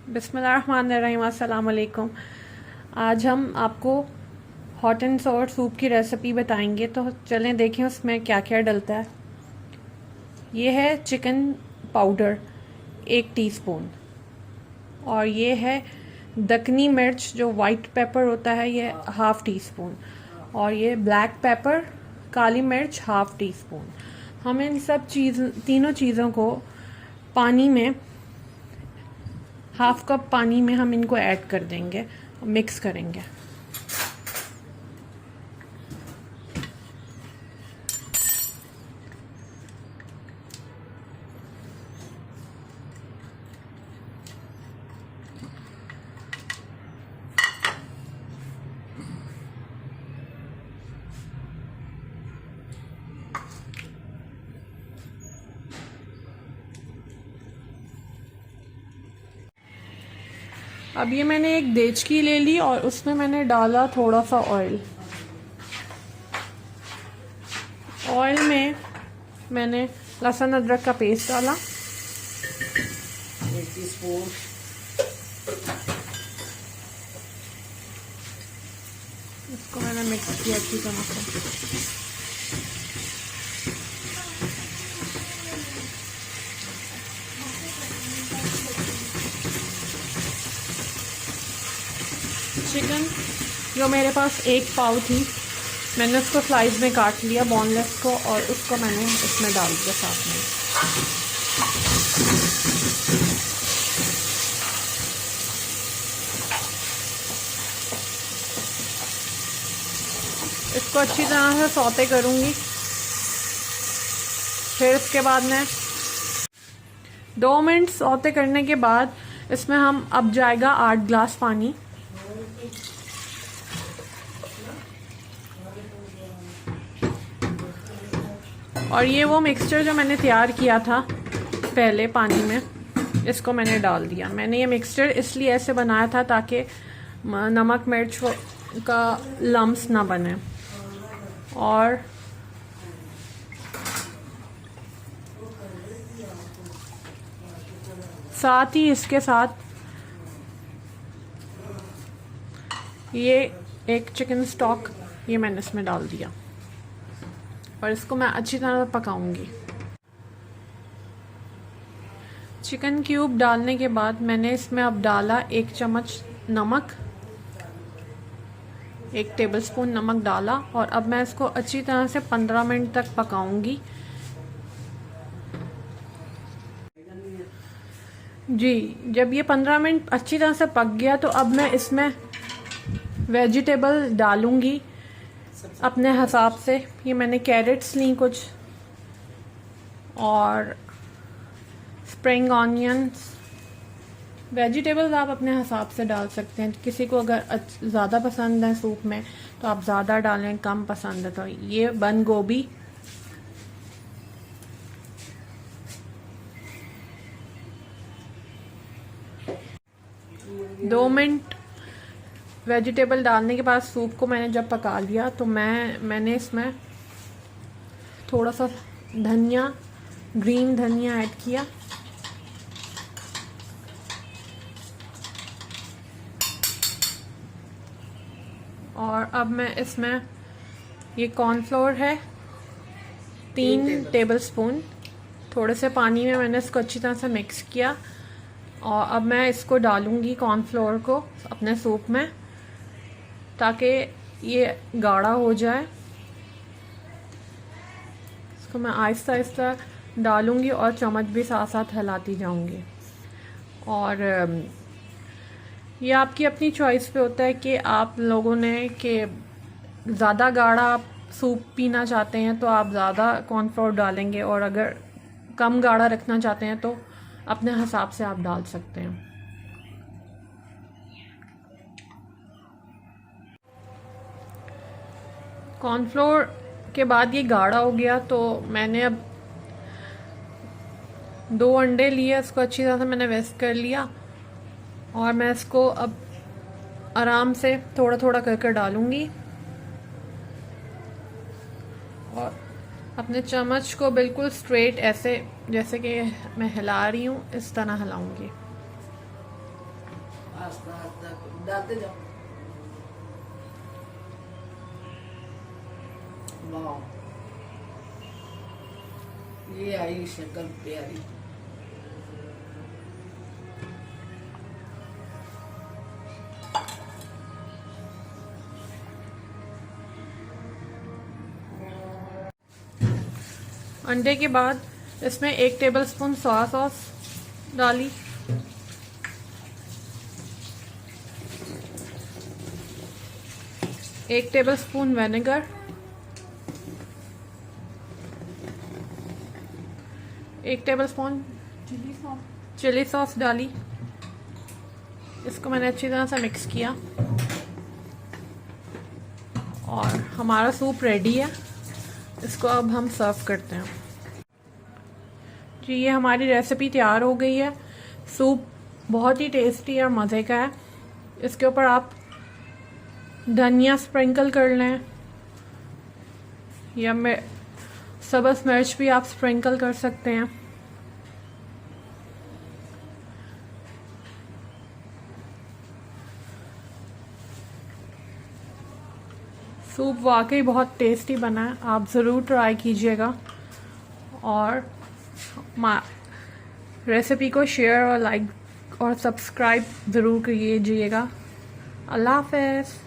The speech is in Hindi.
बिस्मिल्लाहिर्रहमानिर्रहीम, अस्सलाम वालेकुम। आज हम आपको हॉट एंड सॉर सूप की रेसिपी बताएंगे, तो चलें देखें उसमें क्या क्या डलता है। ये है चिकन पाउडर 1 टीस्पून, और ये है दक्कनी मिर्च जो वाइट पेपर होता है, ये 1/2 टीस्पून, और ये ब्लैक पेपर काली मिर्च 1/2 टीस्पून। हम इन सब तीनों चीज़ों को पानी में 1/2 कप पानी में हम इनको ऐड कर देंगे, मिक्स करेंगे। अब ये मैंने एक देचकी ले ली और उसमें मैंने डाला थोड़ा सा ऑयल। ऑयल में मैंने लहसुन अदरक का पेस्ट डाला 1 टीस्पून। इसको मैंने मिक्स किया अच्छी तरह से। चिकन जो मेरे पास 1 पाव थी, मैंने उसको स्लाइस में काट लिया, बोनलेस को, और उसको मैंने इसमें डाल दिया साथ में। इसको अच्छी तरह से सौते करूंगी। फिर इसके बाद मैं 2 मिनट सौते करने के बाद इसमें हम अब जाएगा 8 ग्लास पानी। और ये वो मिक्सचर जो मैंने तैयार किया था पहले पानी में, इसको मैंने डाल दिया। मैंने ये मिक्सचर इसलिए ऐसे बनाया था ताकि नमक मिर्च का लम्स ना बने। और साथ ही इसके साथ ये एक चिकन स्टॉक ये मैंने इसमें डाल दिया, और इसको मैं अच्छी तरह पकाऊंगी। चिकन क्यूब डालने के बाद मैंने इसमें अब डाला 1 चम्मच नमक, 1 टेबलस्पून नमक डाला, और अब मैं इसको अच्छी तरह से 15 मिनट तक पकाऊंगी। जी, जब ये 15 मिनट अच्छी तरह से पक गया तो अब मैं इसमें वेजिटेबल डालूंगी अपने हिसाब से। ये मैंने कैरेट्स ली कुछ, और स्प्रिंग ऑनियंस। वेजिटेबल्स आप अपने हिसाब से डाल सकते हैं। किसी को अगर ज़्यादा पसंद है सूप में तो आप ज़्यादा डालें, कम पसंद है तो ये बंद गोभी, दो मिनट वेजिटेबल डालने के बाद सूप को मैंने जब पका लिया तो मैंने इसमें थोड़ा सा धनिया, ग्रीन धनिया ऐड किया, और अब मैं इसमें ये कॉर्नफ्लोर है 3 टेबलस्पून, थोड़े से पानी में मैंने इसको अच्छी तरह से मिक्स किया, और अब मैं इसको डालूंगी कॉर्नफ्लोर को अपने सूप में ताकि ये गाढ़ा हो जाए। इसको मैं आहिस्ता आहिस्ता डालूंगी और चम्मच भी साथ साथ हिलाती जाऊंगी। और ये आपकी अपनी चॉइस पे होता है कि आप लोगों ने कि ज़्यादा गाढ़ा आप सूप पीना चाहते हैं तो आप ज़्यादा कॉर्नफ्लोर डालेंगे, और अगर कम गाढ़ा रखना चाहते हैं तो अपने हिसाब से आप डाल सकते हैं। कॉर्नफ्लोर के बाद ये गाढ़ा हो गया तो मैंने अब 2 अंडे लिए, इसको अच्छी तरह से मैंने विस्क कर लिया, और मैं इसको अब आराम से थोड़ा थोड़ा करके डालूंगी, और अपने चम्मच को बिल्कुल स्ट्रेट ऐसे जैसे कि मैं हिला रही हूँ इस तरह हिलाऊंगी। आस्ता आस्ता डालते जाओ। वाह, ये आई शक्ल प्यारी। अंडे के बाद इसमें 1 टेबलस्पून सोया सॉस डाली, 1 tablespoon vinegar, 1 tablespoon chilli sauce डाली। इसको मैंने अच्छी तरह से मिक्स किया और हमारा सूप रेडी है। इसको अब हम सर्व करते हैं। जी, ये हमारी रेसिपी तैयार हो गई है। सूप बहुत ही टेस्टी और मज़े का है। इसके ऊपर आप धनिया स्प्रिंकल कर लें या सब्ज़ मिर्च भी आप स्प्रिंकल कर सकते हैं। सूप वाकई बहुत टेस्टी बना है, आप ज़रूर ट्राई कीजिएगा और रेसिपी को शेयर और लाइक और सब्सक्राइब ज़रूर कीजिएगा। अल्लाह हाफ़िज़।